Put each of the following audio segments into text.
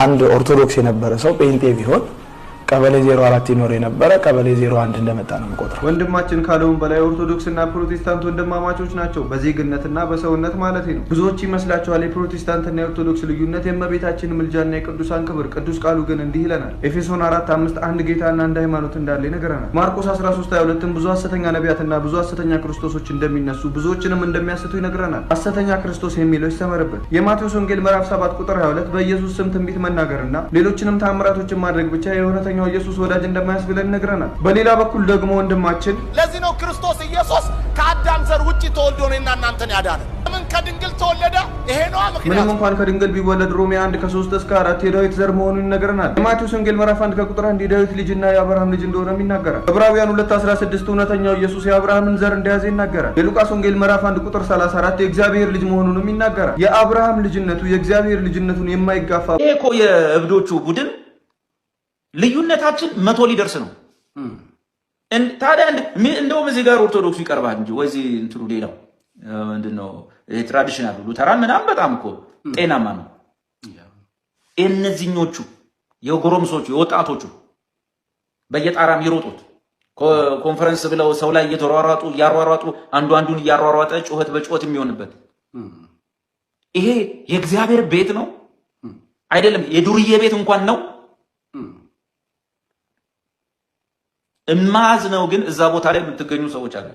አንድ ኦርቶዶክስ የነበረ ሰው ጴንጤ ቢሆን ቀበሌ 04 ይኖር የነበረ ቀበሌ 01 እንደመጣ ነው የምቆጥረው። ወንድማችን ካለውን በላይ ኦርቶዶክስና ፕሮቴስታንት ወንድማማቾች ናቸው በዜግነትና በሰውነት ማለት ነው። ብዙዎች ይመስላችኋል የፕሮቴስታንትና የኦርቶዶክስ ልዩነት የእመቤታችን ምልጃና የቅዱሳን ክብር። ቅዱስ ቃሉ ግን እንዲህ ይለናል። ኤፌሶን 4:5 አንድ ጌታና አንድ ሃይማኖት እንዳለ ይነግረናል። ማርቆስ 13:22 ብዙ ሐሰተኛ ነቢያትና ብዙ ሐሰተኛ ክርስቶሶች እንደሚነሱ ብዙዎችንም እንደሚያስቱ ይነግረናል። ሐሰተኛ ክርስቶስ የሚለው ይሰመርበት። የማቴዎስ ወንጌል ምዕራፍ 7:22 በኢየሱስ ስም ትንቢት መናገርና ሌሎችንም ታምራቶችን ማድረግ ብቻ የእውነተኛ ኢየሱስ ወዳጅ እንደማያስብለን ነግረናል። በሌላ በኩል ደግሞ ወንድማችን ለዚህ ነው ክርስቶስ ኢየሱስ ከአዳም ዘር ውጪ ተወልዶ እኔና እናንተን ያዳነ። ምን ከድንግል ተወለደ? ይሄ ነው ምክንያቱ። ምንም እንኳን ከድንግል ቢወለድ ሮሜ 1:3-4 የዳዊት ዘር መሆኑን ይነግረናል። የማቴዎስ ወንጌል ምዕራፍ 1:1 የዳዊት ልጅና የአብርሃም ልጅ እንደሆነም ይናገራል። ዕብራውያን 2:16 እውነተኛው ኢየሱስ የአብርሃምን ዘር እንደያዘ ይናገራል። የሉቃስ ወንጌል ምዕራፍ 1:34 የእግዚአብሔር ልጅ መሆኑንም ይናገራል። የአብርሃም ልጅነቱ የእግዚአብሔር ልጅነቱን የማይጋፋ ይሄ እኮ የእብዶቹ ቡድን ልዩነታችን 100 ሊደርስ ነው። ታዲያ እንደውም እዚህ ጋር ኦርቶዶክሱ ይቀርባል እንጂ ወይዚህ እንትሩ ሌላው ምንድነው ትራዲሽናል ሉተራን ምናምን በጣም እኮ ጤናማ ነው። እነዚህኞቹ የጎረምሶቹ የወጣቶቹ በየጣራ የሚሮጡት ኮንፈረንስ ብለው ሰው ላይ እያሯሯጡ አንዱ አንዱን እያሯሯጠ ጩኸት በጩኸት የሚሆንበት ይሄ የእግዚአብሔር ቤት ነው አይደለም፣ የዱርዬ ቤት እንኳን ነው። እማዝ ነው ግን እዛ ቦታ ላይ የምትገኙ ሰዎች አሉ።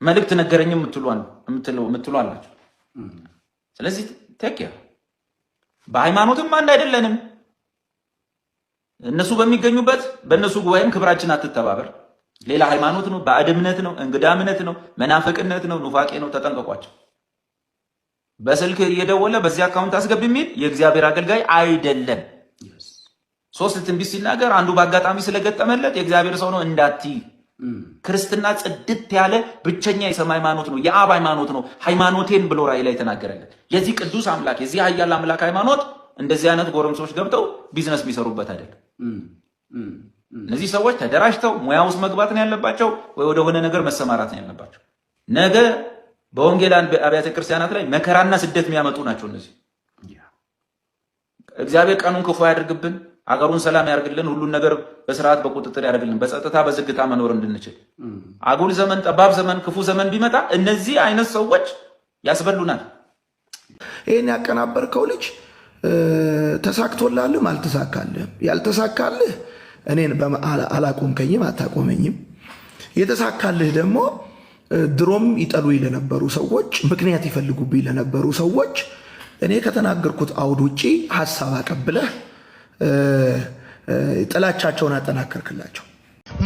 መልእክት ነገረኝ የምትሉ አላችሁ። ስለዚህ ተኪያ በሃይማኖትም አንድ አይደለንም። እነሱ በሚገኙበት በእነሱ ጉባኤም ክብራችን አትተባበር። ሌላ ሃይማኖት ነው፣ ባዕድ እምነት ነው፣ እንግዳ እምነት ነው፣ መናፍቅነት ነው፣ ኑፋቄ ነው። ተጠንቀቋቸው። በስልክ እየደወለ በዚህ አካውንት አስገብ የሚል የእግዚአብሔር አገልጋይ አይደለም። 3 ትንቢት ሲናገር አንዱ በአጋጣሚ ስለገጠመለት የእግዚአብሔር ሰው ነው እንዳትይ። ክርስትና ጽድት ያለ ብቸኛ የሰማይ ሃይማኖት ነው፣ የአብ ሃይማኖት ነው። ሃይማኖቴን ብሎ ራእይ ላይ ተናገረለት። የዚህ ቅዱስ አምላክ የዚህ ኃያል አምላክ ሃይማኖት እንደዚህ አይነት ጎረምሶች ገብተው ቢዝነስ የሚሰሩበት አይደለም። እነዚህ ሰዎች ተደራጅተው ሙያ ውስጥ መግባት ነው ያለባቸው፣ ወይ ወደ ሆነ ነገር መሰማራት ነው ያለባቸው። ነገ በወንጌላን አብያተ ክርስቲያናት ላይ መከራና ስደት የሚያመጡ ናቸው እነዚህ። እግዚአብሔር ቀኑን ክፉ ያድርግብን፣ አገሩን ሰላም ያርግልን፣ ሁሉን ነገር በስርዓት በቁጥጥር ያርግልን፣ በጸጥታ በዝግታ መኖር እንድንችል። አጉል ዘመን፣ ጠባብ ዘመን፣ ክፉ ዘመን ቢመጣ እነዚህ አይነት ሰዎች ያስበሉናል። ይሄን ያቀናበርከው ልጅ ተሳክቶላልም አልተሳካልህም። ያልተሳካልህ እኔን አላቆምከኝም፣ አታቆመኝም። የተሳካልህ ደግሞ ድሮም ይጠሉኝ ለነበሩ ሰዎች፣ ምክንያት ይፈልጉብኝ ለነበሩ ሰዎች እኔ ከተናገርኩት አውድ ውጪ ሐሳብ አቀብለህ ጥላቻቸውን አጠናከርክላቸው።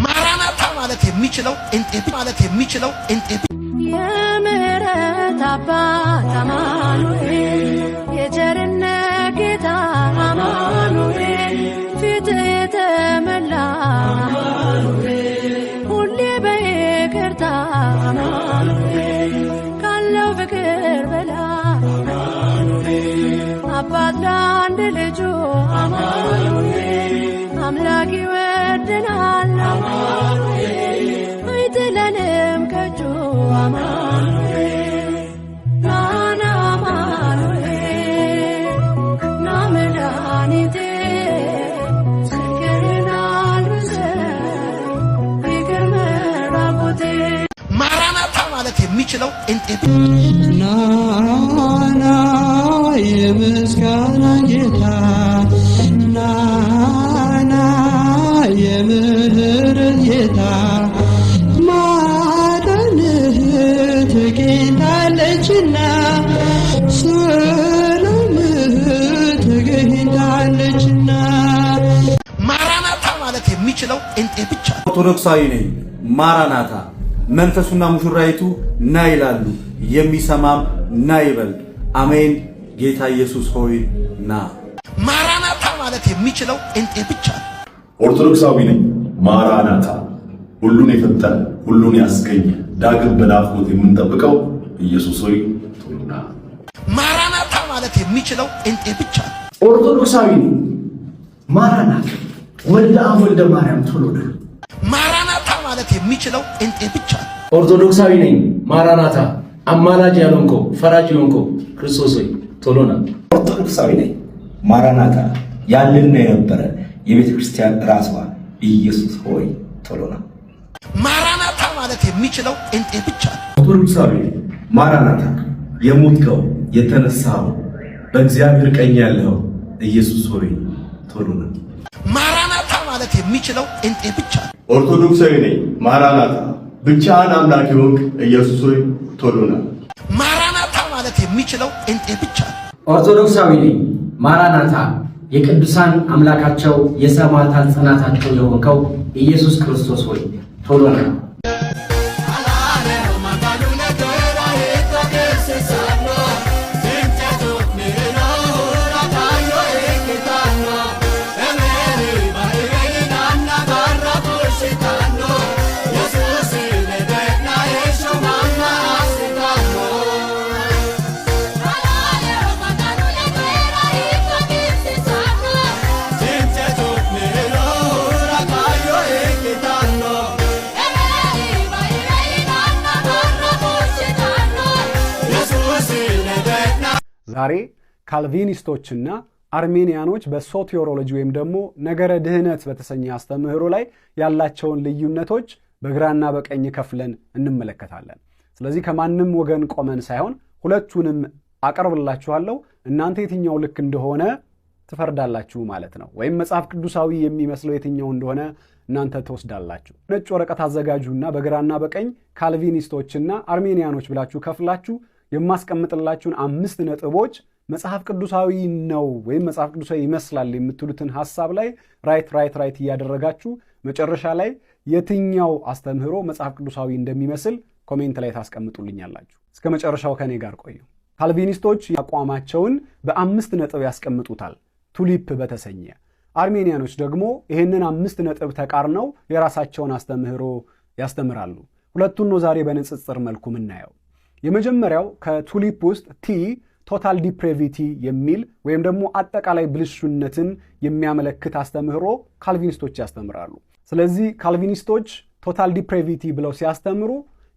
ማራናታ ማለት የሚችለው እንጤ የምህረት አባት አማኑኤል፣ የቸርነት ጌታ አማኑኤል፣ ፊትህ የተመላ አማኑኤል፣ ሁሌ በይቅርታ አማኑኤል፣ ካለው ፍቅር በላይ አባት ለአንድ ልጁ አማኑኤል፣ አምላክ ይወደናል አማኑኤል፣ አይጥለንም ከእጁ አማኑኤል፣ ናና አማኑኤል፣ ና መድኃኒቴ ችግርን አልብሰን ይቅር መራቆቴ። ማራናታ ማለት የሚችለው እንጤ ናና የምስጋና ጌታ ናና የምህረት ጌታ ማዳንህ ተገኝታለችና ሰላምህ ተገኝታለችና። ማራናታ ማለት የሚችለው እንጤ ብቻ። ኦርቶዶክሳዊ ነኝ። ማራናታ መንፈሱና ሙሽራይቱ ና ይላሉ፣ የሚሰማም ና ይበል። አሜን። ጌታ ኢየሱስ ሆይ ና። ማራናታ ማለት የሚችለው እንጤ ብቻ። ኦርቶዶክሳዊ ነኝ። ማራናታ ሁሉን የፈጠረ ሁሉን ያስገኘ ዳግም በናፍቆት የምንጠብቀው ኢየሱስ ሆይ ቶሎ ና። ማራናታ ማለት የሚችለው እንጤ ብቻ። ኦርቶዶክሳዊ ነኝ። ማራናታ ወልደ አብ ወልደ ማርያም ቶሎ ና። ማራናታ ማለት የሚችለው እንጤ ብቻ። ኦርቶዶክሳዊ ነኝ። ማራናታ አማላጅ ያልሆንከው ፈራጅ የሆንከው ክርስቶስ ሆይ ቶሎ ና። ኦርቶዶክሳዊ ነኝ። ማራናታ ያለና የነበረ የቤተ ክርስቲያን ራሷ ኢየሱስ ሆይ ቶሎና። ማራናታ ማለት የሚችለው ጴንጤ ብቻ ነው። ኦርቶዶክሳዊ ማራናታ የሞትከው የተነሳው በእግዚአብሔር ቀኝ ያለው ኢየሱስ ሆይ ቶሎና። ማራናታ ማለት የሚችለው ጴንጤ ብቻ ነው። ኦርቶዶክሳዊ ነኝ ማራናታ ብቻህን አምላክ የሆንክ ኢየሱስ ሆይ ቶሎና። ማራናታ ማለት የሚችለው ጴንጤ ብቻ ነው። ኦርቶዶክሳዊ ነኝ ማራናታ የቅዱሳን አምላካቸው የሰማዕታት ጽናታቸው የሆንከው ኢየሱስ ክርስቶስ ሆይ ቶሎና። ዛሬ ካልቪኒስቶችና አርሜኒያኖች በሶቴሮሎጂ ወይም ደግሞ ነገረ ድህነት በተሰኘ አስተምህሮ ላይ ያላቸውን ልዩነቶች በግራና በቀኝ ከፍለን እንመለከታለን። ስለዚህ ከማንም ወገን ቆመን ሳይሆን ሁለቱንም አቀርብላችኋለሁ። እናንተ የትኛው ልክ እንደሆነ ትፈርዳላችሁ ማለት ነው። ወይም መጽሐፍ ቅዱሳዊ የሚመስለው የትኛው እንደሆነ እናንተ ትወስዳላችሁ። ነጭ ወረቀት አዘጋጁና በግራና በቀኝ ካልቪኒስቶችና አርሜኒያኖች ብላችሁ ከፍላችሁ የማስቀምጥላችሁን 5 ነጥቦች መጽሐፍ ቅዱሳዊ ነው ወይም መጽሐፍ ቅዱሳዊ ይመስላል የምትሉትን ሐሳብ ላይ ራይት እያደረጋችሁ መጨረሻ ላይ የትኛው አስተምህሮ መጽሐፍ ቅዱሳዊ እንደሚመስል ኮሜንት ላይ ታስቀምጡልኛላችሁ። እስከ መጨረሻው ከኔ ጋር ቆዩ። ካልቪኒስቶች አቋማቸውን በ5 ነጥብ ያስቀምጡታል ቱሊፕ በተሰኘ። አርሜኒያኖች ደግሞ ይህንን 5 ነጥብ ተቃርነው የራሳቸውን አስተምህሮ ያስተምራሉ። ሁለቱን ነው ዛሬ በንጽጽር መልኩ የምናየው። የመጀመሪያው ከቱሊፕ ውስጥ ቲ ቶታል ዲፕሬቪቲ የሚል ወይም ደግሞ አጠቃላይ ብልሹነትን የሚያመለክት አስተምህሮ ካልቪኒስቶች ያስተምራሉ። ስለዚህ ካልቪኒስቶች ቶታል ዲፕሬቪቲ ብለው ሲያስተምሩ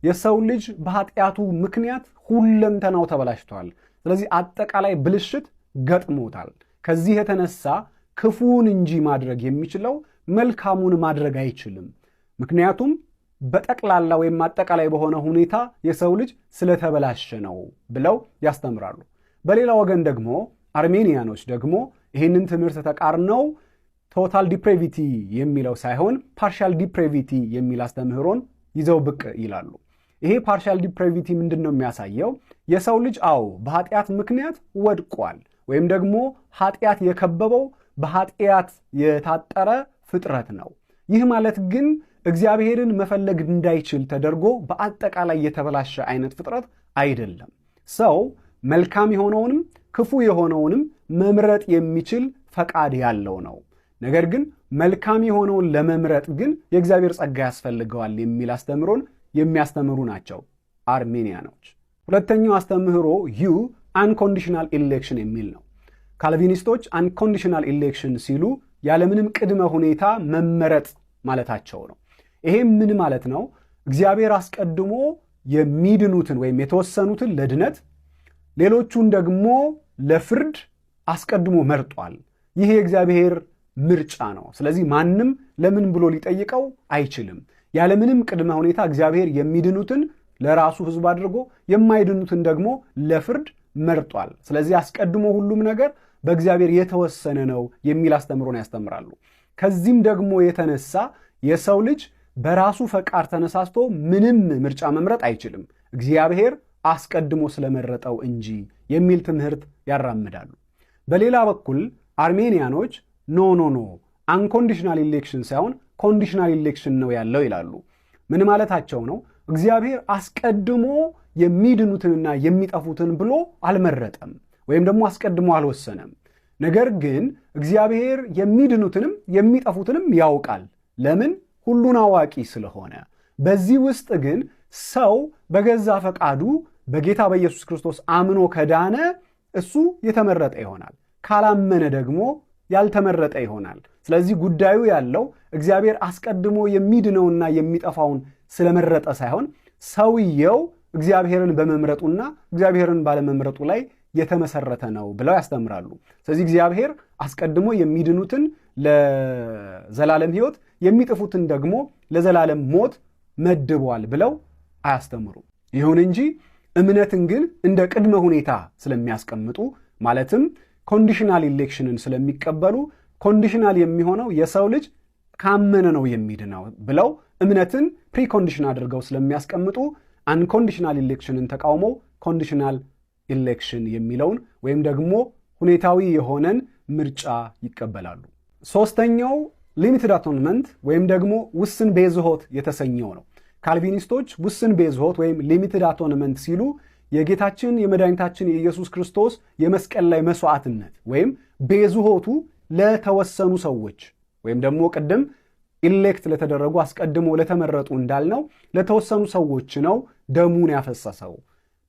የሰው ልጅ በኃጢአቱ ምክንያት ሁለንተናው ተበላሽቷል። ስለዚህ አጠቃላይ ብልሽት ገጥሞታል። ከዚህ የተነሳ ክፉን እንጂ ማድረግ የሚችለው መልካሙን ማድረግ አይችልም። ምክንያቱም በጠቅላላ ወይም አጠቃላይ በሆነ ሁኔታ የሰው ልጅ ስለተበላሸ ነው ብለው ያስተምራሉ። በሌላ ወገን ደግሞ አርሜኒያኖች ደግሞ ይህንን ትምህርት ተቃርነው ቶታል ዲፕሬቪቲ የሚለው ሳይሆን ፓርሻል ዲፕሬቪቲ የሚል አስተምህሮን ይዘው ብቅ ይላሉ። ይሄ ፓርሻል ዲፕሬቪቲ ምንድን ነው የሚያሳየው? የሰው ልጅ በኃጢአት ምክንያት ወድቋል፣ ወይም ደግሞ ኃጢአት የከበበው በኃጢአት የታጠረ ፍጥረት ነው። ይህ ማለት ግን እግዚአብሔርን መፈለግ እንዳይችል ተደርጎ በአጠቃላይ የተበላሸ አይነት ፍጥረት አይደለም። ሰው መልካም የሆነውንም ክፉ የሆነውንም መምረጥ የሚችል ፈቃድ ያለው ነው። ነገር ግን መልካም የሆነውን ለመምረጥ ግን የእግዚአብሔር ጸጋ ያስፈልገዋል የሚል አስተምህሮን የሚያስተምሩ ናቸው አርሜኒያኖች። ሁለተኛው አስተምህሮ አንኮንዲሽናል ኢሌክሽን የሚል ነው። ካልቪኒስቶች አንኮንዲሽናል ኢሌክሽን ሲሉ ያለምንም ቅድመ ሁኔታ መመረጥ ማለታቸው ነው። ይሄም ምን ማለት ነው? እግዚአብሔር አስቀድሞ የሚድኑትን ወይም የተወሰኑትን ለድነት ሌሎቹን ደግሞ ለፍርድ አስቀድሞ መርጧል። ይህ የእግዚአብሔር ምርጫ ነው። ስለዚህ ማንም ለምን ብሎ ሊጠይቀው አይችልም። ያለምንም ቅድመ ሁኔታ እግዚአብሔር የሚድኑትን ለራሱ ሕዝብ አድርጎ የማይድኑትን ደግሞ ለፍርድ መርጧል። ስለዚህ አስቀድሞ ሁሉም ነገር በእግዚአብሔር የተወሰነ ነው የሚል አስተምሮን ያስተምራሉ። ከዚህም ደግሞ የተነሳ የሰው ልጅ በራሱ ፈቃድ ተነሳስቶ ምንም ምርጫ መምረጥ አይችልም፣ እግዚአብሔር አስቀድሞ ስለመረጠው እንጂ የሚል ትምህርት ያራምዳሉ። በሌላ በኩል አርሜኒያኖች ኖ አንኮንዲሽናል ኢሌክሽን ሳይሆን ኮንዲሽናል ኢሌክሽን ነው ያለው ይላሉ። ምን ማለታቸው ነው? እግዚአብሔር አስቀድሞ የሚድኑትንና የሚጠፉትን ብሎ አልመረጠም ወይም ደግሞ አስቀድሞ አልወሰነም። ነገር ግን እግዚአብሔር የሚድኑትንም የሚጠፉትንም ያውቃል። ለምን? ሁሉን አዋቂ ስለሆነ። በዚህ ውስጥ ግን ሰው በገዛ ፈቃዱ በጌታ በኢየሱስ ክርስቶስ አምኖ ከዳነ እሱ የተመረጠ ይሆናል፣ ካላመነ ደግሞ ያልተመረጠ ይሆናል። ስለዚህ ጉዳዩ ያለው እግዚአብሔር አስቀድሞ የሚድነውና የሚጠፋውን ስለመረጠ ሳይሆን ሰውየው እግዚአብሔርን በመምረጡና እግዚአብሔርን ባለመምረጡ ላይ የተመሰረተ ነው ብለው ያስተምራሉ። ስለዚህ እግዚአብሔር አስቀድሞ የሚድኑትን ለዘላለም ሕይወት የሚጠፉትን ደግሞ ለዘላለም ሞት መድቧል ብለው አያስተምሩም። ይሁን እንጂ እምነትን ግን እንደ ቅድመ ሁኔታ ስለሚያስቀምጡ ማለትም ኮንዲሽናል ኢሌክሽንን ስለሚቀበሉ ኮንዲሽናል የሚሆነው የሰው ልጅ ካመነ ነው የሚድነው ብለው እምነትን ፕሪኮንዲሽን አድርገው ስለሚያስቀምጡ አንኮንዲሽናል ኢሌክሽንን ተቃውመው ኮንዲሽናል ኢሌክሽን የሚለውን ወይም ደግሞ ሁኔታዊ የሆነን ምርጫ ይቀበላሉ። ሶስተኛው ሊሚትድ አቶንመንት ወይም ደግሞ ውስን ቤዝሆት የተሰኘው ነው። ካልቪኒስቶች ውስን ቤዝሆት ወይም ሊሚትድ አቶንመንት ሲሉ የጌታችን የመድኃኒታችን የኢየሱስ ክርስቶስ የመስቀል ላይ መስዋዕትነት ወይም ቤዝሆቱ ለተወሰኑ ሰዎች ወይም ደግሞ ቅድም ኢሌክት ለተደረጉ አስቀድሞ ለተመረጡ እንዳልነው ለተወሰኑ ሰዎች ነው ደሙን ያፈሰሰው።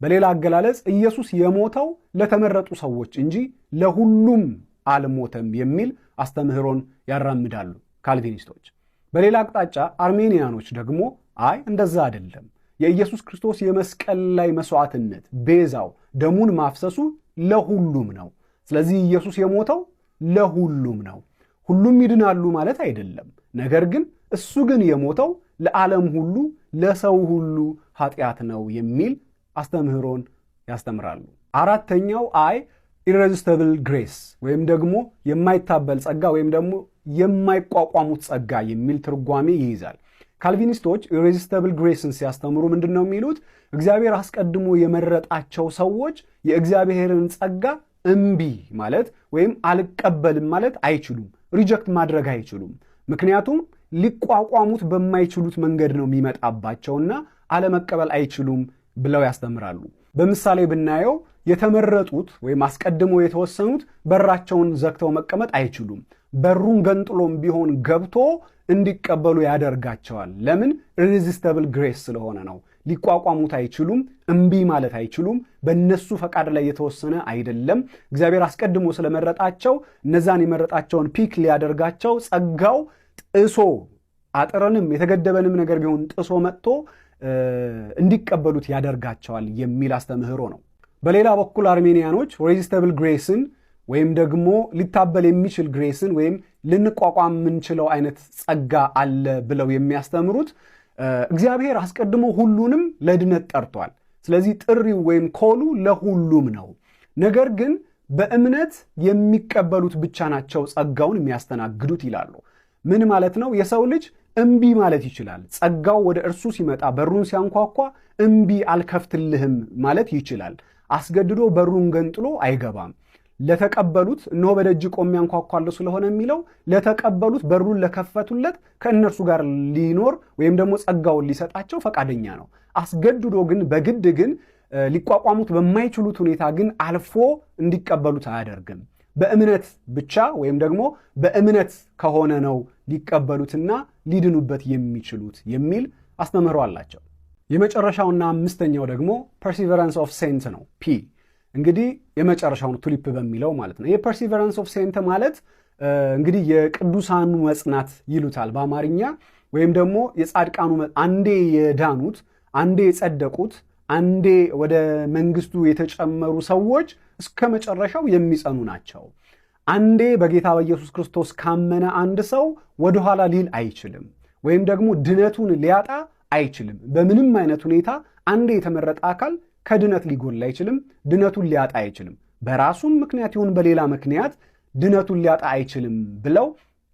በሌላ አገላለጽ ኢየሱስ የሞተው ለተመረጡ ሰዎች እንጂ ለሁሉም አልሞተም የሚል አስተምህሮን ያራምዳሉ ካልቪኒስቶች። በሌላ አቅጣጫ አርሜኒያኖች ደግሞ አይ እንደዛ አይደለም፣ የኢየሱስ ክርስቶስ የመስቀል ላይ መስዋዕትነት ቤዛው ደሙን ማፍሰሱ ለሁሉም ነው። ስለዚህ ኢየሱስ የሞተው ለሁሉም ነው። ሁሉም ይድናሉ ማለት አይደለም። ነገር ግን እሱ ግን የሞተው ለዓለም ሁሉ ለሰው ሁሉ ኃጢአት ነው የሚል አስተምህሮን ያስተምራሉ። አራተኛው አይ ኢሬዚስቲብል ግሬስ ወይም ደግሞ የማይታበል ጸጋ ወይም ደግሞ የማይቋቋሙት ጸጋ የሚል ትርጓሜ ይይዛል። ካልቪኒስቶች ኢሬዚስቲብል ግሬስን ሲያስተምሩ ምንድን ነው የሚሉት? እግዚአብሔር አስቀድሞ የመረጣቸው ሰዎች የእግዚአብሔርን ጸጋ እምቢ ማለት ወይም አልቀበልም ማለት አይችሉም፣ ሪጀክት ማድረግ አይችሉም። ምክንያቱም ሊቋቋሙት በማይችሉት መንገድ ነው የሚመጣባቸውና አለመቀበል አይችሉም ብለው ያስተምራሉ። በምሳሌ ብናየው የተመረጡት ወይም አስቀድሞ የተወሰኑት በራቸውን ዘግተው መቀመጥ አይችሉም። በሩን ገንጥሎም ቢሆን ገብቶ እንዲቀበሉ ያደርጋቸዋል። ለምን? ኢሬዚስቲብል ግሬስ ስለሆነ ነው። ሊቋቋሙት አይችሉም፣ እምቢ ማለት አይችሉም። በእነሱ ፈቃድ ላይ የተወሰነ አይደለም። እግዚአብሔር አስቀድሞ ስለመረጣቸው እነዛን የመረጣቸውን ፒክ ሊያደርጋቸው ጸጋው ጥሶ አጥረንም የተገደበንም ነገር ቢሆን ጥሶ መጥቶ እንዲቀበሉት ያደርጋቸዋል የሚል አስተምህሮ ነው። በሌላ በኩል አርሜኒያኖች ሬዚስቲብል ግሬስን ወይም ደግሞ ሊታበል የሚችል ግሬስን ወይም ልንቋቋም የምንችለው አይነት ጸጋ አለ ብለው የሚያስተምሩት እግዚአብሔር አስቀድሞ ሁሉንም ለድነት ጠርቷል። ስለዚህ ጥሪው ወይም ኮሉ ለሁሉም ነው። ነገር ግን በእምነት የሚቀበሉት ብቻ ናቸው ጸጋውን የሚያስተናግዱት ይላሉ። ምን ማለት ነው? የሰው ልጅ እምቢ ማለት ይችላል። ጸጋው ወደ እርሱ ሲመጣ በሩን ሲያንኳኳ እምቢ አልከፍትልህም ማለት ይችላል። አስገድዶ በሩን ገንጥሎ አይገባም። ለተቀበሉት እነሆ በደጅ ቆሜ አንኳኳለሁ ስለሆነ የሚለው ለተቀበሉት በሩን ለከፈቱለት ከእነርሱ ጋር ሊኖር ወይም ደግሞ ጸጋውን ሊሰጣቸው ፈቃደኛ ነው። አስገድዶ ግን በግድ ግን ሊቋቋሙት በማይችሉት ሁኔታ ግን አልፎ እንዲቀበሉት አያደርግም። በእምነት ብቻ ወይም ደግሞ በእምነት ከሆነ ነው ሊቀበሉትና ሊድኑበት የሚችሉት የሚል አስተምህሮ አላቸው። የመጨረሻውና አምስተኛው ደግሞ ፐርሲቨራንስ ኦፍ ሴንት ነው። ፒ እንግዲህ የመጨረሻውን ቱሊፕ በሚለው ማለት ነው። ይህ ፐርሲቨራንስ ኦፍ ሴንት ማለት እንግዲህ የቅዱሳኑ መጽናት ይሉታል በአማርኛ ወይም ደግሞ የጻድቃኑ አንዴ የዳኑት አንዴ የጸደቁት አንዴ ወደ መንግስቱ የተጨመሩ ሰዎች እስከ መጨረሻው የሚጸኑ ናቸው። አንዴ በጌታ በኢየሱስ ክርስቶስ ካመነ አንድ ሰው ወደኋላ ሊል አይችልም፣ ወይም ደግሞ ድነቱን ሊያጣ አይችልም። በምንም አይነት ሁኔታ አንዴ የተመረጠ አካል ከድነት ሊጎል አይችልም፣ ድነቱን ሊያጣ አይችልም። በራሱም ምክንያት ይሁን በሌላ ምክንያት ድነቱን ሊያጣ አይችልም ብለው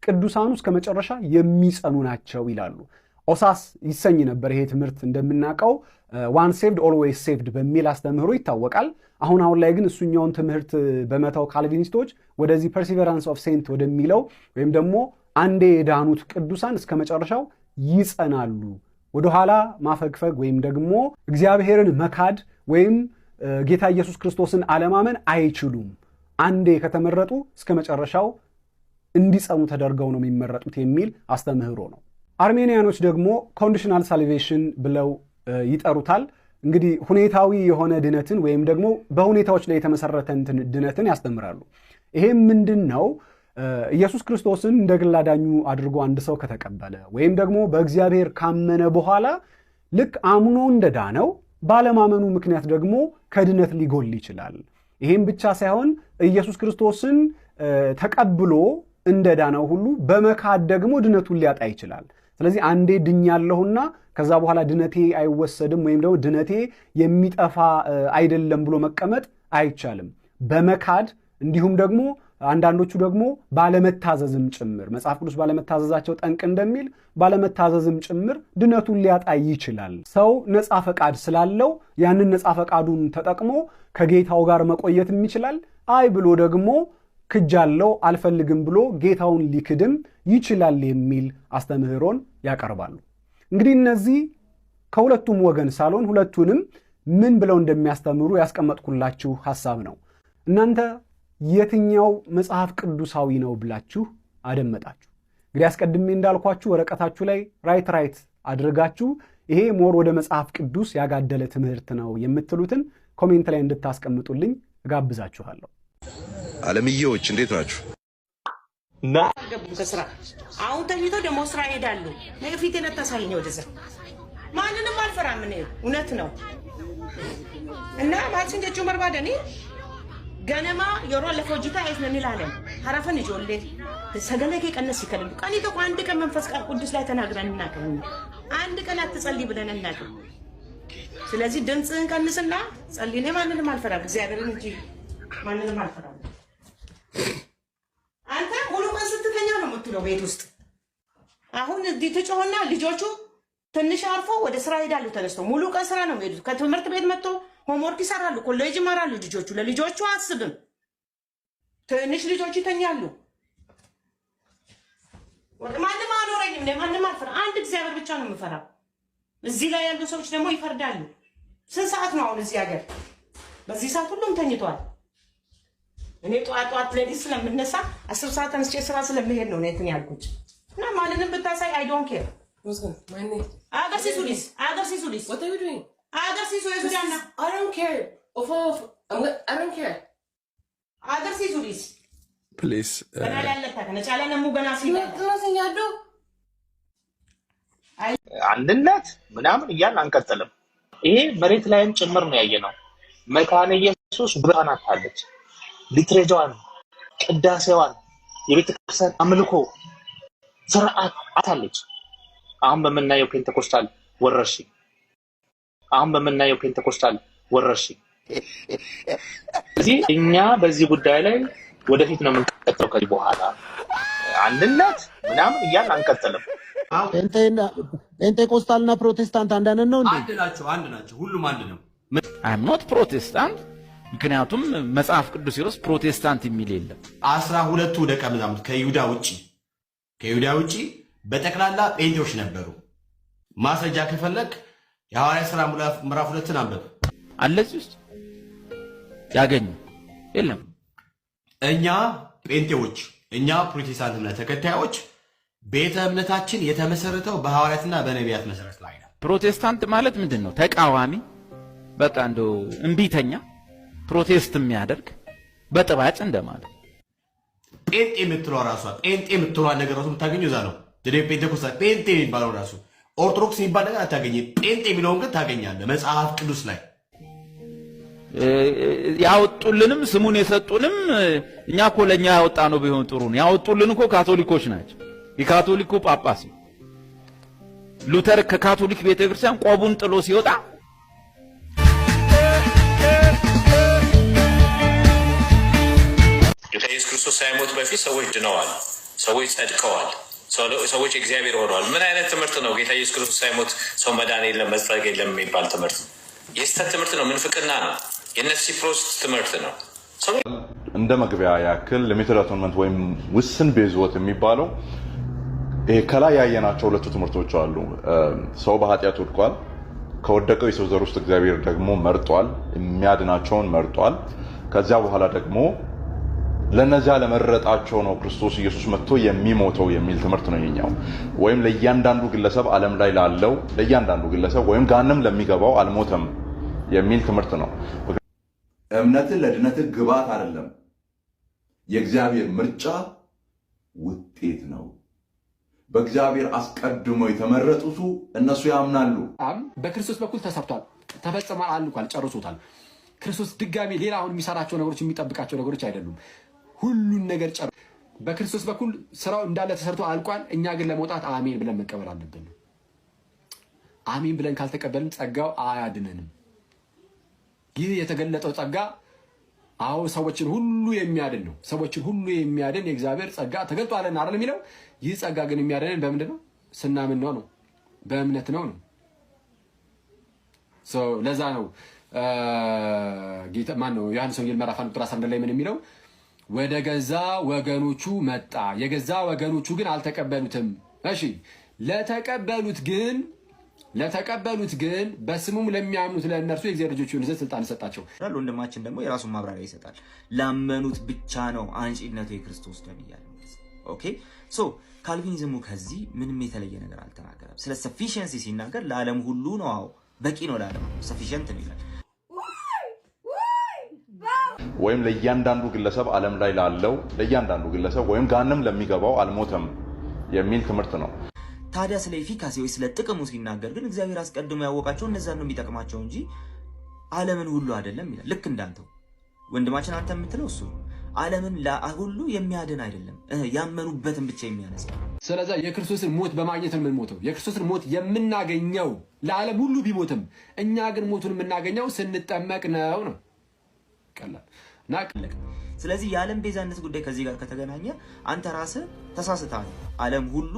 ቅዱሳኑ እስከ መጨረሻ የሚጸኑ ናቸው ይላሉ። ኦሳስ ይሰኝ ነበር ይሄ ትምህርት እንደምናውቀው ዋን ሴቭድ ኦልዌይስ ሴቭድ በሚል አስተምህሮ ይታወቃል። አሁን ላይ ግን እሱኛውን ትምህርት በመተው ካልቪኒስቶች ወደዚህ ፐርሲቨራንስ ኦፍ ሴንት ወደሚለው ወይም ደግሞ አንዴ የዳኑት ቅዱሳን እስከ መጨረሻው ይጸናሉ። ወደኋላ ማፈግፈግ ወይም ደግሞ እግዚአብሔርን መካድ ወይም ጌታ ኢየሱስ ክርስቶስን አለማመን አይችሉም። አንዴ ከተመረጡ እስከ መጨረሻው እንዲጸኑ ተደርገው ነው የሚመረጡት የሚል አስተምህሮ ነው። አርሜኒያኖች ደግሞ ኮንዲሽናል ሳልቬሽን ብለው ይጠሩታል። እንግዲህ ሁኔታዊ የሆነ ድነትን ወይም ደግሞ በሁኔታዎች ላይ የተመሰረተን ድነትን ያስተምራሉ። ይሄም ምንድን ነው? ኢየሱስ ክርስቶስን እንደ ግል አዳኙ አድርጎ አንድ ሰው ከተቀበለ ወይም ደግሞ በእግዚአብሔር ካመነ በኋላ ልክ አምኖ እንደዳነው ባለማመኑ ምክንያት ደግሞ ከድነት ሊጎል ይችላል። ይህም ብቻ ሳይሆን ኢየሱስ ክርስቶስን ተቀብሎ እንደዳነው ሁሉ በመካድ ደግሞ ድነቱን ሊያጣ ይችላል። ስለዚህ አንዴ ድኛለሁና ከዛ በኋላ ድነቴ አይወሰድም ወይም ደግሞ ድነቴ የሚጠፋ አይደለም ብሎ መቀመጥ አይቻልም። በመካድ እንዲሁም ደግሞ አንዳንዶቹ ደግሞ ባለመታዘዝም ጭምር መጽሐፍ ቅዱስ ባለመታዘዛቸው ጠንቅ እንደሚል ባለመታዘዝም ጭምር ድነቱን ሊያጣ ይችላል። ሰው ነፃ ፈቃድ ስላለው ያንን ነፃ ፈቃዱን ተጠቅሞ ከጌታው ጋር መቆየትም ይችላል። አይ ብሎ ደግሞ ክጃለው አልፈልግም ብሎ ጌታውን ሊክድም ይችላል የሚል አስተምህሮን ያቀርባሉ። እንግዲህ እነዚህ ከሁለቱም ወገን ሳልሆን ሁለቱንም ምን ብለው እንደሚያስተምሩ ያስቀመጥኩላችሁ ሐሳብ ነው። እናንተ የትኛው መጽሐፍ ቅዱሳዊ ነው ብላችሁ አደመጣችሁ? እንግዲህ አስቀድሜ እንዳልኳችሁ ወረቀታችሁ ላይ ራይት አድርጋችሁ ይሄ ሞር ወደ መጽሐፍ ቅዱስ ያጋደለ ትምህርት ነው የምትሉትን ኮሜንት ላይ እንድታስቀምጡልኝ እጋብዛችኋለሁ። ዓለምዬዎች እንዴት ናችሁ? ከስራ አሁን ተኝቶ ደግሞ ስራ ሄዳሉ። ለፊት የነተሳኝ ነው ወደዛ ማንንም አልፈራም ነው እውነት ነው እና ማችን ጀቹ መርባደኒ ገነማ የሮ ለፎጂታ አይስነን ይላለን ሐራፈን ይጆሌ ሰገለከ ቀነስ ይከለሉ ቀኒ ተቆ አንድ ቀን መንፈስ ቅዱስ ላይ ተናግረን እናቀርም አንድ ቀን አትጸልይ ብለን እናቀርም። ስለዚህ ድምጽን ቀንስና ጸልይኔ ማንንም አልፈራም እግዚአብሔርን እንጂ ማንንም አልፈራም። አንተ ሙሉ ቀን ስትተኛ ነው የምትለው ቤት ውስጥ። አሁን ዲትጮህና ልጆቹ ትንሽ አርፎ ወደ ስራ ሄዳሉ። ተነስተው ሙሉ ቀን ስራ ነው የሚሄዱት። ከትምህርት ቤት መጥቶ ሆምወርክ ይሰራሉ፣ ኮሌጅ ይማራሉ። ልጆቹ ለልጆቹ አስብም። ትንሽ ልጆች ይተኛሉ። ማንም አልወረኝም፣ ለማንም አልፈራም። አንድ እግዚአብሔር ብቻ ነው የምፈራው። እዚህ ላይ ያሉ ሰዎች ደግሞ ይፈርዳሉ። ስንት ሰዓት ነው አሁን እዚህ ሀገር? በዚህ ሰዓት ሁሉም ተኝቷል። እኔ ጧት ለሊት ስለምነሳ 10 ሰዓት ተነስቼ ስራ ስለምሄድ ነው እንትን ያልኩት እና ማንንም ብታሳይ አይ ዶንት ኬር። አገሲሱሊስ What are you doing? አገሲሱሊስ I don't care. I don't care. አገሲሱሊስ ፕሊዝ አንድነት ምናምን እያልን አንቀጥልም። ይሄ መሬት ላይም ጭምር ነው ያየነው። መካነ ኢየሱስ ብርሃን አታለች። ሊትሬጃዋን፣ ቅዳሴዋን፣ የቤተክርስቲያን አምልኮ ስርዓት አታለች። አሁን በመናየው ፔንቴኮስታል ወረርሽኝ እዚህ እኛ በዚህ ጉዳይ ላይ ወደፊት ነው የምንቀጥለው። ከዚህ በኋላ አንድነት ምናምን እያልን አንቀጥልም። ፔንቴኮስታልና ፕሮቴስታንት አንድ ነው እንዴ? አንድ ናቸው። ሁሉም አንድ ነው። አይ አም ኖት ፕሮቴስታንት ምክንያቱም መጽሐፍ ቅዱስ ይሮስ ፕሮቴስታንት የሚል የለም። 12ቱ ደቀ መዛሙርት ከይሁዳ ውጪ በጠቅላላ ጴንጤዎች ነበሩ። ማስረጃ ከፈለክ የሐዋርያት ሥራ ምዕራፍ 2ን አንብብ። አለዚህ ውስጥ ያገኙ የለም። እኛ ጴንጤዎች፣ እኛ ፕሮቴስታንት እምነት ተከታዮች ቤተ እምነታችን የተመሰረተው በሐዋርያትና በነቢያት መሰረት ላይ ነው። ፕሮቴስታንት ማለት ምንድነው? ተቃዋሚ፣ በቃ እንደው እምቢተኛ፣ ፕሮቴስት የሚያደርግ በጥባጭ እንደማለት። ጴንጤ የምትለዋ ነገር ራሱ የምታገኘው እዛ ነው። ፔንቴኮስታል ጴንጤ የሚባለው ራሱ ኦርቶዶክስ የሚባል ነገር አታገኝም። ጴንጤ የሚለውን ግን ታገኛለህ መጽሐፍ ቅዱስ ላይ። ያወጡልንም ስሙን የሰጡንም እኛ እኮ ለእኛ ያወጣ ነው ቢሆን ጥሩ ነው። ያወጡልን እኮ ካቶሊኮች ናቸው። የካቶሊኩ ጳጳስ ሉተር ከካቶሊክ ቤተክርስቲያን ቆቡን ጥሎ ሲወጣ ጌታ ኢየሱስ ክርስቶስ ሳይሞት በፊት ሰዎች ድነዋል፣ ሰዎች ጸድቀዋል፣ ሰዎች እግዚአብሔር ሆነዋል። ምን አይነት ትምህርት ነው? ጌታ ኢየሱስ ክርስቶስ ሳይሞት ሰው መዳን የለም መጸደቅ የለም የሚባል ትምህርት የስተት ትምህርት ነው። ምንፍቅና ነው። የነፍሲፕሮስ ትምህርት ነው። እንደ መግቢያ ያክል ሊሚትድ አቶንመንት ወይም ውስን ቤዝወት የሚባለው ይሄ ከላይ ያየናቸው ሁለቱ ትምህርቶች አሉ። ሰው በኃጢአት ወድቋል። ከወደቀው የሰው ዘር ውስጥ እግዚአብሔር ደግሞ መርጧል፣ የሚያድናቸውን መርጧል። ከዚያ በኋላ ደግሞ ለነዚያ ለመረጣቸው ነው ክርስቶስ ኢየሱስ መጥቶ የሚሞተው የሚል ትምህርት ነው ይሄኛው። ወይም ለእያንዳንዱ ግለሰብ ዓለም ላይ ላለው ለእያንዳንዱ ግለሰብ ወይም ገሃነም ለሚገባው አልሞተም የሚል ትምህርት ነው። እምነትን ለድነትህ ግባት አይደለም፣ የእግዚአብሔር ምርጫ ውጤት ነው። በእግዚአብሔር አስቀድሞ የተመረጡት እነሱ ያምናሉ። በክርስቶስ በኩል ተሰርቷል፣ ተፈጽሟል፣ አልቋል፣ ጨርሶታል። ክርስቶስ ድጋሚ ሌላ አሁን የሚሰራቸው ነገሮች የሚጠብቃቸው ነገሮች አይደሉም። ሁሉን ነገር በክርስቶስ በኩል ስራው እንዳለ ተሰርቶ አልቋል። እኛ ግን ለመውጣት አሜን ብለን መቀበል አለብን። አሜን ብለን ካልተቀበልን ጸጋው አያድነንም። ይህ የተገለጠው ጸጋ አዎ ሰዎችን ሁሉ የሚያድን ነው። ሰዎችን ሁሉ የሚያድን የእግዚአብሔር ጸጋ ተገልጧልና አይደል የሚለው። ይህ ጸጋ ግን የሚያድነን በምንድን ነው? ስናምን ነው፣ በእምነት ነው። ለዛ ነው ጌታ ማነው ዮሐንስ ወንጌል ምዕራፍ 1 ቁጥር 11 ላይ ምን የሚለው? ወደ ገዛ ወገኖቹ መጣ፣ የገዛ ወገኖቹ ግን አልተቀበሉትም። እሺ ለተቀበሉት ግን በስሙም ለሚያምኑት ለእነርሱ የእግዚአብሔር ልጆች ይሆኑ ዘንድ ስልጣን ሰጣቸው። ወንድማችን ደግሞ የራሱን ማብራሪያ ይሰጣል። ላመኑት ብቻ ነው አንጪነቱ የክርስቶስ ደም እያለ። ኦኬ ሶ ካልቪኒዝሙ ከዚህ ምንም የተለየ ነገር አልተናገረም። ስለ ሰፊሽንሲ ሲናገር ለዓለም ሁሉ ነው። አዎ በቂ ነው፣ ለዓለም ሰፊሽንት ነው ይላል። ወይም ለእያንዳንዱ ግለሰብ ዓለም ላይ ላለው ለእያንዳንዱ ግለሰብ ወይም ጋንም ለሚገባው አልሞተም የሚል ትምህርት ነው። ታዲያ ስለ ኤፊካሲ ወይ ስለ ጥቅሙ ሲናገር ግን እግዚአብሔር አስቀድሞ ያወቃቸው እነዛን ነው የሚጠቅማቸው እንጂ ዓለምን ሁሉ አይደለም ይላል። ልክ እንዳንተው ወንድማችን አንተ የምትለው እሱ ዓለምን ሁሉ የሚያድን አይደለም፣ ያመኑበትን ብቻ የሚያነሳ። ስለዚህ የክርስቶስን ሞት በማግኘት ምን ሞተው የክርስቶስን ሞት የምናገኘው ለዓለም ሁሉ ቢሞትም እኛ ግን ሞቱን የምናገኘው ስንጠመቅ ነው። ቀላል እና ቀለቀ። ስለዚህ የዓለም ቤዛነት ጉዳይ ከዚህ ጋር ከተገናኘ አንተ ራስህ ተሳስተሃል። ዓለም ሁሉ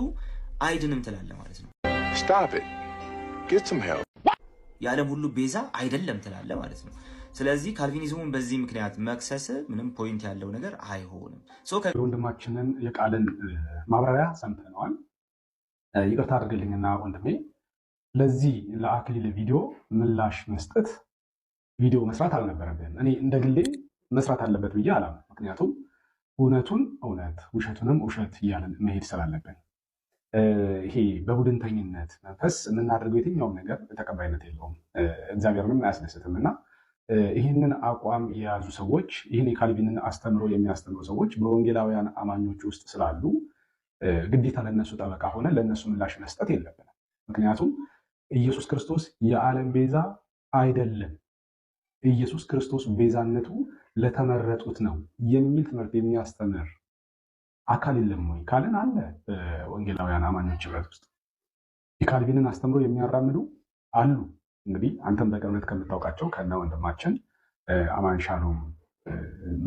አይድንም ትላለህ ማለት ነው። Stop it. Get some help. የዓለም ሁሉ ቤዛ አይደለም ትላለህ ማለት ነው። ስለዚህ ካልቪኒዝሙን በዚህ ምክንያት መክሰስ ምንም ፖይንት ያለው ነገር አይሆንም። ወንድማችንን የቃልን ማብራሪያ ሰምተነዋል። ይቅርታ አድርግልኝና ወንድሜ ለዚህ ለአክሊል ቪዲዮ ምላሽ መስጠት ቪዲዮ መስራት አልነበረብህም። እኔ እንደ ግሌ መስራት አለበት ብዬ አላምንም። ምክንያቱም እውነቱን እውነት ውሸቱንም ውሸት እያለን መሄድ ስላለብን ይሄ በቡድንተኝነት መንፈስ የምናደርገው የትኛውም ነገር ተቀባይነት የለውም፣ እግዚአብሔርንም አያስደስትም። እና ይህንን አቋም የያዙ ሰዎች ይህን የካልቪንን አስተምሮ የሚያስተምሩ ሰዎች በወንጌላውያን አማኞች ውስጥ ስላሉ ግዴታ ለነሱ ጠበቃ ሆነ ለነሱ ምላሽ መስጠት የለብንም። ምክንያቱም ኢየሱስ ክርስቶስ የዓለም ቤዛ አይደለም፣ ኢየሱስ ክርስቶስ ቤዛነቱ ለተመረጡት ነው የሚል ትምህርት የሚያስተምር አካል የለም ወይ ካልን አለ። በወንጌላውያን አማኞች ህብረት ውስጥ የካልቪንን አስተምሮ የሚያራምዱ አሉ። እንግዲህ አንተም በቅርበት ከምታውቃቸው ከነ ወንድማችን አማን ሻሎም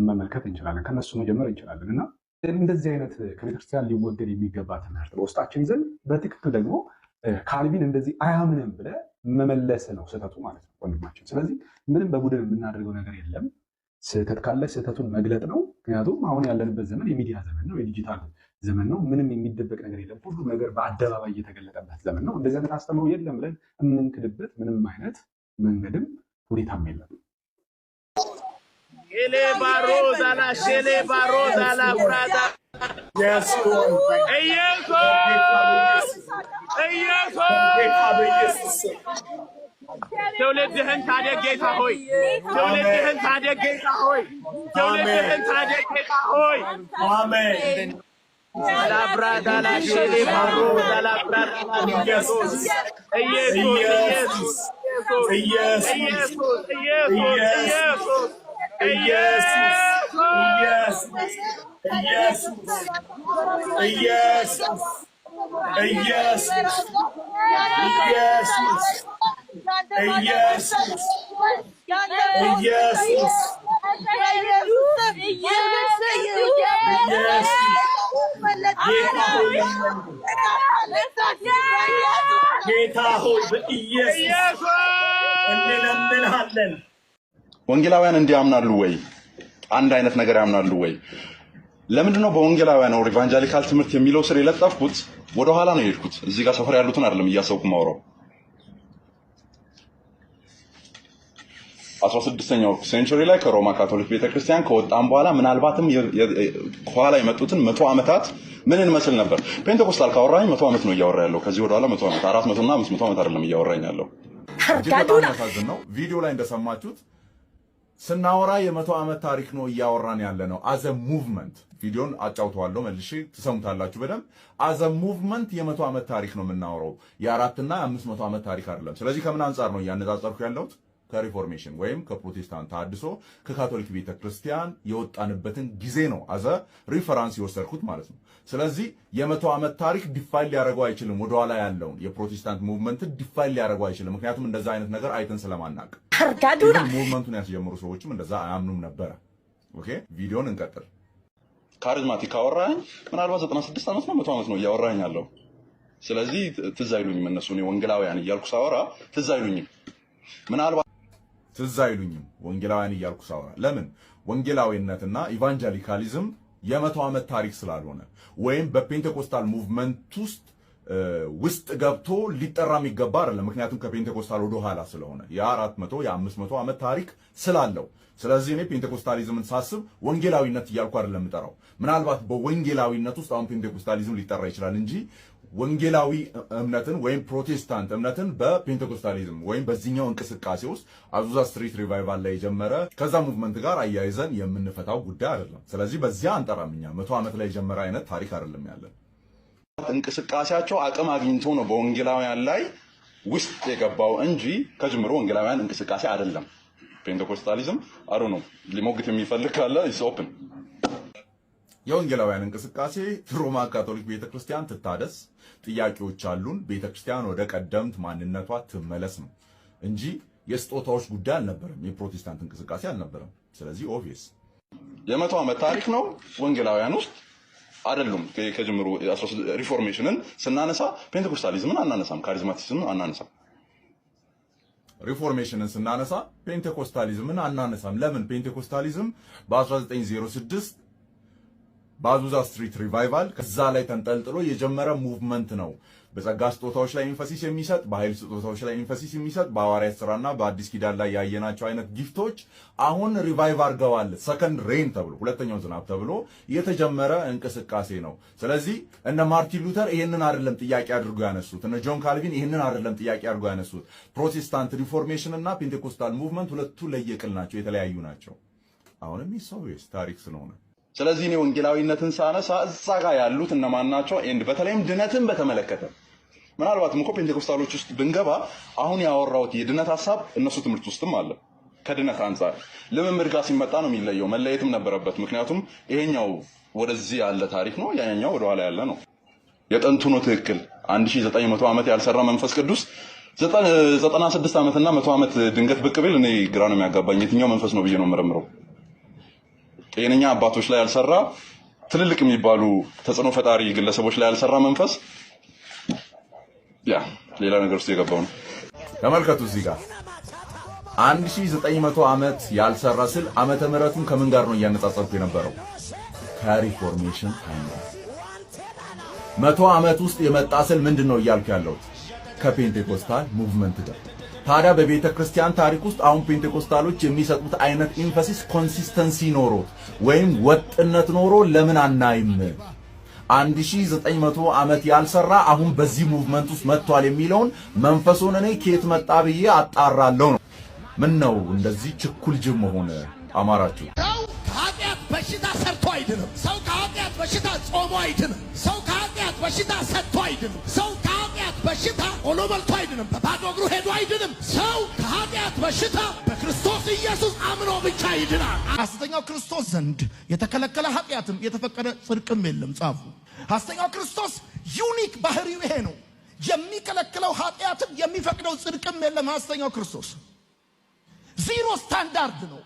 መመልከት እንችላለን፣ ከነሱ መጀመር እንችላለን። እና እንደዚህ አይነት ከቤተክርስቲያን ሊወገድ የሚገባ ትምህርት በውስጣችን ዘንድ በትክክል ደግሞ ካልቪን እንደዚህ አያምንም ብለ መመለስ ነው ስህተቱ ማለት ነው ወንድማችን። ስለዚህ ምንም በቡድን የምናደርገው ነገር የለም። ስህተት ካለ ስህተቱን መግለጥ ነው። ምክንያቱም አሁን ያለንበት ዘመን የሚዲያ ዘመን ነው፣ የዲጂታል ዘመን ነው። ምንም የሚደበቅ ነገር የለም። ሁሉ ነገር በአደባባይ እየተገለጠበት ዘመን ነው። እንደዚህ አይነት አስተምሮ የለም ብለን የምንክድበት ምንም አይነት መንገድም ሁኔታም የለም። ትውልድህን ታደግ ጌታ ሆይ፣ ትውልድህን ታደግ ጌታ ሆይ፣ ትውልድህን ታደግ ጌታ ሆይ። አሜን። ላብራዳላ ሼሌ ባሮ ላብራዳላ ኢየሱስ ኢየሱስ ኢየሱስ ኢየሱስ ኢየሱስ ጌታ ሆይ በኢየሱስ እንለምንሃለን። ወንጌላውያን እንዲህ ያምናሉ ወይ? አንድ አይነት ነገር ያምናሉ ወይ? ለምንድነው በወንጌላውያን ኦር ኢቫንጀሊካል ትምህርት የሚለው ስር የለጠፍኩት? ወደ ኋላ ነው የሄድኩት። እዚህ ጋር ሰፈር ያሉትን አይደለም እያሰብኩ ማውራው። 16ኛው ሴንቸሪ ላይ ከሮማ ካቶሊክ ቤተክርስቲያን ከወጣም በኋላ ምናልባትም ከኋላ የመጡትን 100 ዓመታት ምን እንመስል ነበር? ፔንቴኮስታል ካወራኝ 100 ዓመት ነው እያወራ ያለው። ከዚህ ወደ ኋላ 100 ዓመት 400 እና 500 ዓመት አይደለም እያወራኝ ያለው። በጣም ያሳዝን ነው። ቪዲዮ ላይ እንደሰማችሁት ስናወራ የ100 ዓመት ታሪክ ነው እያወራን ያለ ነው። አዘ ሙቭመንት ቪዲዮን አጫውተዋለሁ፣ መልሼ ትሰሙታላችሁ በደንብ። አዘ ሙቭመንት የ100 ዓመት ታሪክ ነው የምናወራው፣ የ4 እና የ500 ዓመት ታሪክ አይደለም። ስለዚህ ከምን አንጻር ነው እያነጻጸርኩ ያለሁት? ከሪፎርሜሽን ወይም ከፕሮቴስታንት ታድሶ ከካቶሊክ ቤተክርስቲያን የወጣንበትን ጊዜ ነው አዘ ሪፈራንስ የወሰድኩት ማለት ነው። ስለዚህ የ100 ዓመት ታሪክ ዲፋይን ሊያደርገው አይችልም። ወደኋላ ያለውን የፕሮቴስታንት ሙቭመንት ዲፋይን ሊያደርገው አይችልም። ምክንያቱም እንደዛ አይነት ነገር አይተን ስለማናቅ ሙቭመንቱን ያስጀምሩ ሰዎችም እንደዛ አያምኑም ነበረ። ኦኬ ቪዲዮን እንቀጥል። ካሪዝማቲክ አወራኝ ምናልባት 96 ዓመት ነው 100 ዓመት ነው እያወራኝ ያለው። ስለዚህ ትዝ አይሉኝም እነሱ እኔ ወንጌላውያን እያልኩ ሳወራ ትዝ አይሉኝም። ምናልባት ትዝ አይሉኝም ወንጌላውያን እያልኩ ሳወራ። ለምን? ወንጌላዊነትና ኢቫንጀሊካሊዝም የ100 ዓመት ታሪክ ስላልሆነ ወይም በፔንቴኮስታል ሙቭመንት ውስጥ ገብቶ ሊጠራ የሚገባ አይደለም። ምክንያቱም ከፔንቴኮስታል ወደ ኋላ ስለሆነ የ400 የ500 ዓመት ታሪክ ስላለው። ስለዚህ እኔ ፔንቴኮስታሊዝምን ሳስብ ወንጌላዊነት እያልኩ አይደለም የምጠራው። ምናልባት በወንጌላዊነት ውስጥ አሁን ፔንቴኮስታሊዝም ሊጠራ ይችላል እንጂ ወንጌላዊ እምነትን ወይም ፕሮቴስታንት እምነትን በፔንቴኮስታሊዝም ወይም በዚህኛው እንቅስቃሴ ውስጥ አዙዛ ስትሪት ሪቫይቫል ላይ የጀመረ ከዛ ሙቭመንት ጋር አያይዘን የምንፈታው ጉዳይ አይደለም። ስለዚህ በዚያ አንጠራም። እኛ 100 ዓመት ላይ የጀመረ አይነት ታሪክ አይደለም ያለን። እንቅስቃሴያቸው አቅም አግኝቶ ነው በወንጌላውያን ላይ ውስጥ የገባው እንጂ ከጅምሮ ወንጌላውያን እንቅስቃሴ አይደለም። ፔንቴኮስታሊዝም አሩ ነው ሊሞግት የሚፈልግ ካለ ኢስ ኦፕን። የወንጌላውያን እንቅስቃሴ ሮማ ካቶሊክ ቤተክርስቲያን ትታደስ፣ ጥያቄዎች አሉን፣ ቤተክርስቲያን ወደ ቀደምት ማንነቷ ትመለስ ነው እንጂ የስጦታዎች ጉዳይ አልነበረም። የፕሮቴስታንት እንቅስቃሴ አልነበረም። ስለዚህ ኦብቪየስ የ100 ዓመት ታሪክ ነው። ወንጌላውያን ውስጥ አይደሉም። ከጅምሩ ሪፎርሜሽንን ስናነሳ ፔንቴኮስታሊዝምን አናነሳም፣ ካሪዝማቲዝምን አናነሳም። ሪፎርሜሽንን ስናነሳ ፔንቴኮስታሊዝምን አናነሳም። ለምን? ፔንቴኮስታሊዝም በ1906 በአዙዛ ስትሪት ሪቫይቫል ከዛ ላይ ተንጠልጥሎ የጀመረ ሙቭመንት ነው። በጸጋ ስጦታዎች ላይ ኢንፈሲስ የሚሰጥ፣ በኃይል ስጦታዎች ላይ ኢንፈሲስ የሚሰጥ፣ በሐዋርያት ሥራና በአዲስ ኪዳን ላይ ያየናቸው አይነት ጊፍቶች አሁን ሪቫይቭ አድርገዋል። ሰከንድ ሬን ተብሎ ሁለተኛው ዝናብ ተብሎ የተጀመረ እንቅስቃሴ ነው። ስለዚህ እነ ማርቲን ሉተር ይሄንን አይደለም ጥያቄ አድርገው ያነሱት። እነ ጆን ካልቪን ይሄንን አይደለም ጥያቄ አድርገው ያነሱት። ፕሮቴስታንት ሪፎርሜሽን እና ፔንቴኮስታል ሙቭመንት ሁለቱ ለየቅል ናቸው፣ የተለያዩ ናቸው። አሁንም ይሰውስ ታሪክ ስለሆነ ስለዚህ እኔ ወንጌላዊነትን ሳነሳ እዛ ጋር ያሉት እነማን ናቸው? ኤንድ በተለይም ድነትን በተመለከተ ምናልባትም እኮ ፔንቴኮስታሎች ውስጥ ብንገባ አሁን ያወራሁት የድነት ሐሳብ እነሱ ትምህርት ውስጥም አለ። ከድነት አንጻር ልምምድ ጋር ሲመጣ ነው የሚለየው። መለየትም ነበረበት። ምክንያቱም ይሄኛው ወደዚህ ያለ ታሪክ ነው፣ ያኛው ወደ ኋላ ያለ ነው። የጥንቱ ነው ትክክል። 1900 ዓመት ያልሰራ መንፈስ ቅዱስ 96 ዓመትና 100 ዓመት ድንገት ብቅ ቢል እኔ ግራ ነው የሚያጋባኝ። የትኛው መንፈስ ነው ብዬ ነው የምመረምረው። ጤነኛ አባቶች ላይ ያልሰራ፣ ትልልቅ የሚባሉ ተጽዕኖ ፈጣሪ ግለሰቦች ላይ ያልሰራ መንፈስ ሌላ ነገር ውስጥ የገባው ነው። ተመልከቱ እዚህ ጋር 1900 ዓመት ያልሰራ ስል ዓመተ ምህረቱን ከምን ጋር ነው እያነጻጸርኩ የነበረው? ከሪፎርሜሽን ታይም። 100 ዓመት ውስጥ የመጣ ስል ምንድነው እያልኩ ያለሁት? ከፔንቴኮስታል ሙቭመንት ጋር። ታዲያ በቤተ ክርስቲያን ታሪክ ውስጥ አሁን ፔንቴኮስታሎች የሚሰጡት አይነት ኢንፈሲስ ኮንሲስተንሲ ኖሮት ወይም ወጥነት ኖሮ ለምን አናይም? 1900 ዓመት ያልሰራ አሁን በዚህ ሙቭመንት ውስጥ መጥቷል የሚለውን መንፈሱን እኔ ከየት መጣ ብዬ አጣራለሁ ነው። ምን ነው እንደዚህ ችኩል ጅብ መሆን አማራችሁ? ሰው ከኃጢአት በሽታ ሰርቶ አይድንም። ሰው ከኃጢአት በሽታ ጾሞ አይድንም። ሰው ከኃጢአት በሽታ ሰጥቶ አይድንም። ሰው ከኃጢአት በሽታ ሆኖ በልቶ አይድንም። በባዶ እግሩ ሄዶ አይድንም። ሰው ከኃጢአት በሽታ በክርስቶስ ኢየሱስ አምኖ ብቻ ይድናል። ሐሰተኛው ክርስቶስ ዘንድ የተከለከለ ኃጢአትም የተፈቀደ ጽድቅም የለም ጻፉ። ሐሰተኛው ክርስቶስ ዩኒክ ባህሪው ይሄ ነው። የሚከለክለው ኃጢአትም የሚፈቅደው ጽድቅም የለም። ሐሰተኛው ክርስቶስ ዜሮ ስታንዳርድ ነው።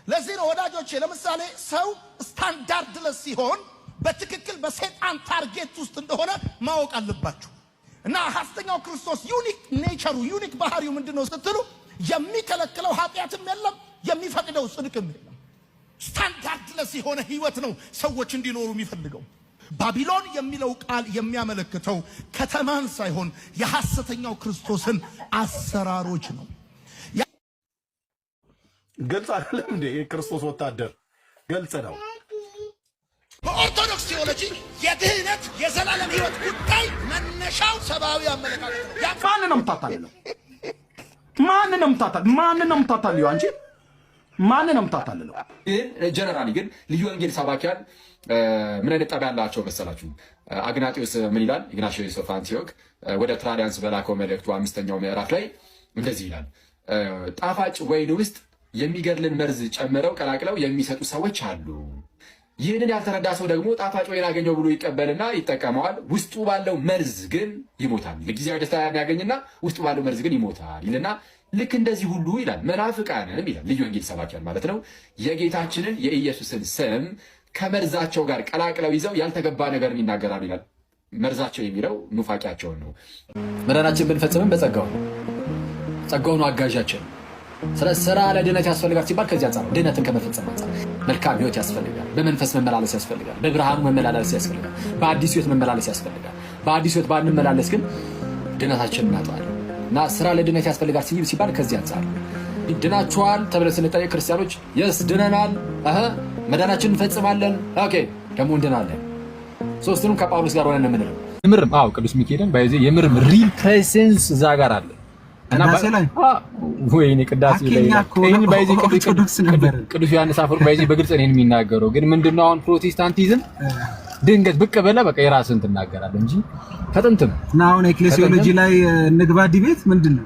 ለዚህ ነው ወዳጆቼ፣ ለምሳሌ ሰው ስታንዳርድለስ ሲሆን በትክክል በሰይጣን ታርጌት ውስጥ እንደሆነ ማወቅ አለባችሁ። እና ሐሰተኛው ክርስቶስ ዩኒክ ኔቸሩ ዩኒክ ባህሪው ምንድነው ስትሉ የሚከለክለው ኃጢአትም የለም የሚፈቅደው ጽድቅም የለም። ስታንዳርድለስ የሆነ ህይወት ነው ሰዎች እንዲኖሩ የሚፈልገው። ባቢሎን የሚለው ቃል የሚያመለክተው ከተማን ሳይሆን የሐሰተኛው ክርስቶስን አሰራሮች ነው። ግልጽ አይደለም እንዴ? የክርስቶስ ወታደር ግልጽ ነው። በኦርቶዶክስ ቴዎሎጂ የድህነት የዘላለም ህይወት ጉዳይ መነሻው ሰብአዊ አመለካከት ነው። ማንን ነው የምታታልለው? ማንን ነው የምታታልለው? አንቺ ማንን ነው የምታታልለው? ጀነራሊ ግን ልዩ ወንጌል ሰባኪያን ምን አይነት ጠባይ ያላቸው መሰላችሁ? አግናጢዮስ ምን ይላል? ኢግናቲዮስ ኦፍ አንቲዮክ ወደ ትራዲያንስ በላከው መልእክቱ 5ኛው ምዕራፍ ላይ እንደዚህ ይላል። ጣፋጭ ወይን ውስጥ የሚገድልን መርዝ ጨምረው ቀላቅለው የሚሰጡ ሰዎች አሉ። ይህንን ያልተረዳ ሰው ደግሞ ጣፋጭ ወይን አገኘው ብሎ ይቀበልና ይጠቀመዋል። ውስጡ ባለው መርዝ ግን ይሞታል። ለጊዜያዊ ደስታ የሚያገኝና ውስጡ ባለው መርዝ ግን ይሞታል ይልና ልክ እንደዚህ ሁሉ ይላል መናፍቃንም ይላል ልዩ ወንጌል ሰባኪያን ማለት ነው የጌታችንን የኢየሱስን ስም ከመርዛቸው ጋር ቀላቅለው ይዘው ያልተገባ ነገር ይናገራሉ ይላል። መርዛቸው የሚለው ኑፋቂያቸውን ነው። መዳናችን ብንፈጽምም በጸጋው ነው። ጸጋው ነው አጋዣችን። ስለ ስራ ለድነት ያስፈልጋል ሲባል ከዚህ አንጻር ድነትን ከመፈጸም አንጻር መልካም ህይወት ያስፈልጋል። በመንፈስ መመላለስ ያስፈልጋል። በብርሃኑ መመላለስ ያስፈልጋል። በአዲስ ህይወት መመላለስ ያስፈልጋል። በአዲስ ህይወት ባንመላለስ ግን ድነታችንን እናጣለን እና ስራ ለድነት ያስፈልጋል ሲባል ከዚህ አንጻር ድናችኋል ተብለን ስንጠየቅ ክርስቲያኖች የስ ድነናል፣ መዳናችንን እንፈጽማለን፣ ኦኬ ደግሞ እንድናለን። ሶስቱንም ከጳውሎስ ጋር ሆነን የምንለው የምርም ቅዱስ ሚካኤልን ባይዜ የምርም ሪል ፕሬዘንስ እዛ ጋር አለ እና ወይኔ ቅዳሴ ላይ ይሄን ባይዜ ቅዱስ ዮሐንስ አፈወርቅ ባይዜ በግልጽ ነው የሚናገረው። ግን ምንድነው አሁን ፕሮቴስታንቲዝም ድንገት ብቅ በለ በቃ የራስን ትናገራለህ እንጂ ከጥንትም እና አሁን ኤክሌሲዮሎጂ ላይ እንግባ ዲቤት ምንድነው?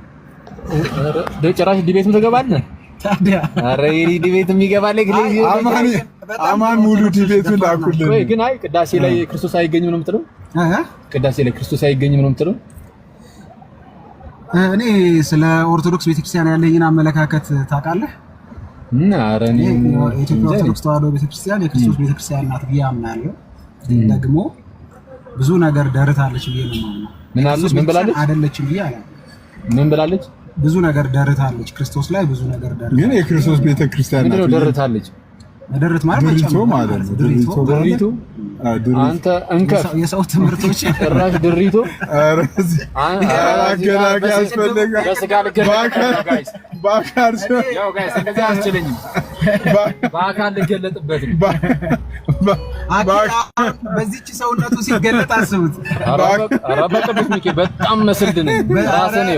ጭራሽ ዲቤትም ትገባለህ ታዲያ? ኧረ ይሄ ዲቤትም ይገባል። ኤክሌሲዮሎጂ አማን ሙሉ ዲቤቱን ላኩልን። ወይ ግን አይ ቅዳሴ ላይ ክርስቶስ አይገኝም ነው የምትለው? ቅዳሴ ላይ ክርስቶስ አይገኝም ነው የምትለው? እኔ ስለ ኦርቶዶክስ ቤተክርስቲያን ያለኝን አመለካከት ታውቃለህ? ኧረ እኔ የኢትዮጵያ ኦርቶዶክስ ተዋሕዶ ቤተክርስቲያን የክርስቶስ ቤተክርስቲያን ናት ብዬ አምናለሁ። ደግሞ ብዙ ነገር ደርታለች ብዬ ነው የማምነው። ምን አለች? ምን ብላለች? አይደለችም ብዬ አላምንም። ምን ብላለች? ብዙ ነገር ደርታለች። ክርስቶስ ላይ ብዙ ነገር ደርታለች። ግን የክርስቶስ ቤተክርስቲያን ምንድነው ደርታለች? ደርት ማለት ድሪቶ ማለት ነው። ድሪቶ አንተ እንከፍ የሰው ትምህርቶች ጭራሽ ድሪቶ አገናጋ ያስፈልጋል። በአካል ያው ጋይስ እንደዚህ አስችለኝም በአካል ልገለጥበት ነው። በዚህች ሰውነቱ ሲገለጥ አስቡት። ኧረ በቅዱስ ሚካኤል በጣም መስልድ ነኝ ራስን ነው